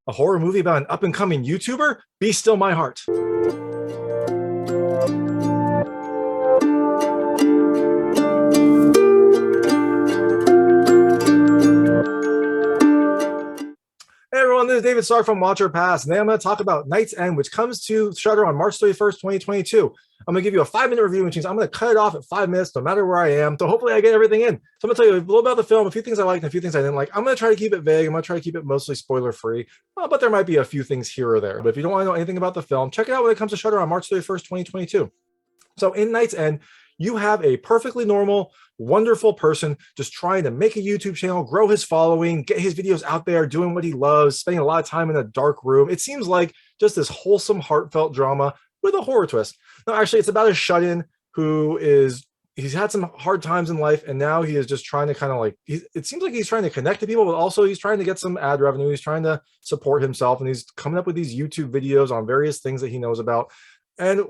A horror movie about an up-and-coming YouTuber? Be Still My Heart. Hey everyone, this is David Stark from Watch or Pass, and today I'm going to talk about Night's End, which comes to Shudder on March 31st, 2022. I'm going to give you a 5-minute review, which means I'm going to cut it off at 5 minutes, no matter where I am. So hopefully I get everything in. So I'm going to tell you a little about the film, a few things I liked, and a few things I didn't like. I'm going to try to keep it vague. I'm going to try to keep it mostly spoiler-free, but there might be a few things here or there. But if you don't want to know anything about the film, check it out when it comes to Shudder on March 31st, 2022. So in Night's End, you have a perfectly normal, wonderful person just trying to make a YouTube channel, grow his following, get his videos out there, doing what he loves, spending a lot of time in a dark room. It seems like just this wholesome, heartfelt drama with a horror twist. No, actually, it's about a shut-in who he's had some hard times in life, and now he is just trying to kind of like, it seems like he's trying to connect to people, but also he's trying to get some ad revenue. He's trying to support himself, and he's coming up with these YouTube videos on various things that he knows about. And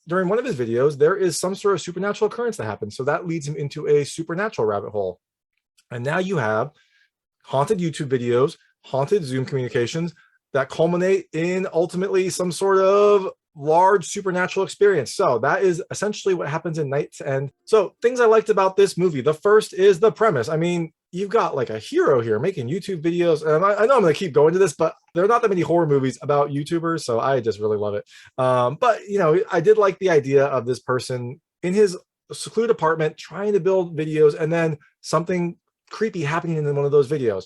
during one of his videos, there is some sort of supernatural occurrence that happens. So that leads him into a supernatural rabbit hole. And now you have haunted YouTube videos, haunted Zoom communications that culminate in ultimately some sort of large supernatural experience. So that is essentially what happens in Night's End. So things I liked about this movie. The first is the premise. I mean, you've got like a hero here making YouTube videos. And I know I'm going to keep going to this, but there are not that many horror movies about YouTubers. So I just really love it. But, you know, I did like the idea of this person in his secluded apartment trying to build videos and then something creepy happening in one of those videos.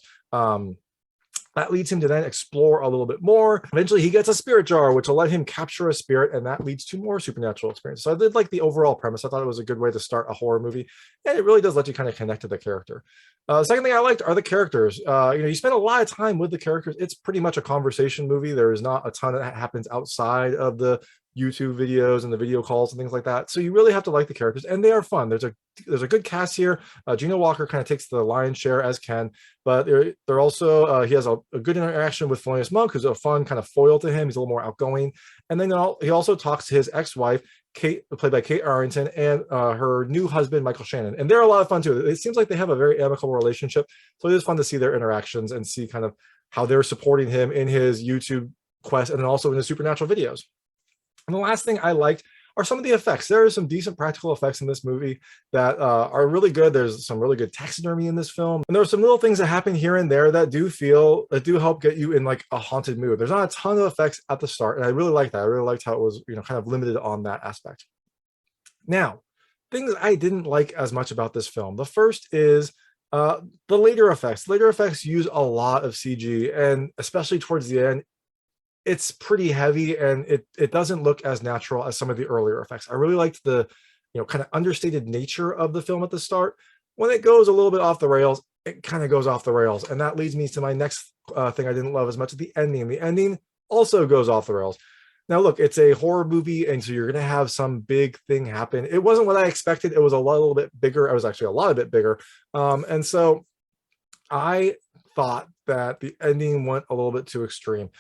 That leads him to then explore a little bit more. Eventually, he gets a spirit jar, which will let him capture a spirit, and that leads to more supernatural experiences. So I did like the overall premise. I thought it was a good way to start a horror movie, and it really does let you kind of connect to the character. The second thing I liked are the characters. You spend a lot of time with the characters. It's pretty much a conversation movie. There is not a ton that happens outside of the YouTube videos and the video calls and things like that. So you really have to like the characters, and they are fun. There's a good cast here. Geno Walker kind of takes the lion's share as Ken, but they're also he has a good interaction with Felonius Munk, who's a fun kind of foil to him. He's a little more outgoing, and then he also talks to his ex-wife, Kate, played by Kate Arrington, and her new husband, Michael Shannon, and they're a lot of fun too. It seems like they have a very amicable relationship, so it is fun to see their interactions and see kind of how they're supporting him in his YouTube quest and then also in his supernatural videos. And the last thing I liked are some of the effects. There are some decent practical effects in this movie that are really good. There's some really good taxidermy in this film. And there are some little things that happen here and there that do help get you in like a haunted mood. There's not a ton of effects at the start. And I really liked that. I really liked how it was, kind of limited on that aspect. Now, things I didn't like as much about this film. The first is the later effects. Later effects use a lot of CG, and especially towards the end, it's pretty heavy and it doesn't look as natural as some of the earlier effects. I really liked the, kind of understated nature of the film at the start. When it goes a little bit off the rails, it kind of goes off the rails. And that leads me to my next thing I didn't love as much as the ending. The ending also goes off the rails. Now, look, it's a horror movie, and so you're going to have some big thing happen. It wasn't what I expected. It was a little bit bigger. It was actually a lot bit bigger. And so I thought that the ending went a little bit too extreme.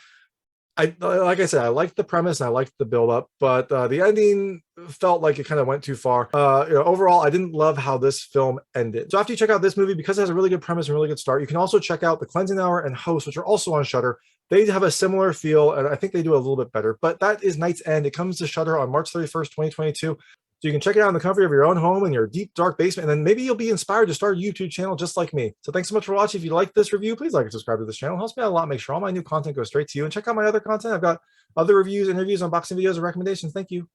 Like I said, I liked the premise and I liked the build-up, but the ending felt like it kind of went too far. Overall, I didn't love how this film ended. So after you check out this movie, because it has a really good premise and really good start, you can also check out The Cleansing Hour and Host, which are also on Shudder. They have a similar feel, and I think they do a little bit better. But that is Night's End. It comes to Shudder on March 31st, 2022. So you can check it out in the comfort of your own home in your deep, dark basement, and then maybe you'll be inspired to start a YouTube channel just like me. So thanks so much for watching. If you like this review, please like and subscribe to this channel. It helps me out a lot. Make sure all my new content goes straight to you. And check out my other content. I've got other reviews, interviews, unboxing videos, and recommendations. Thank you.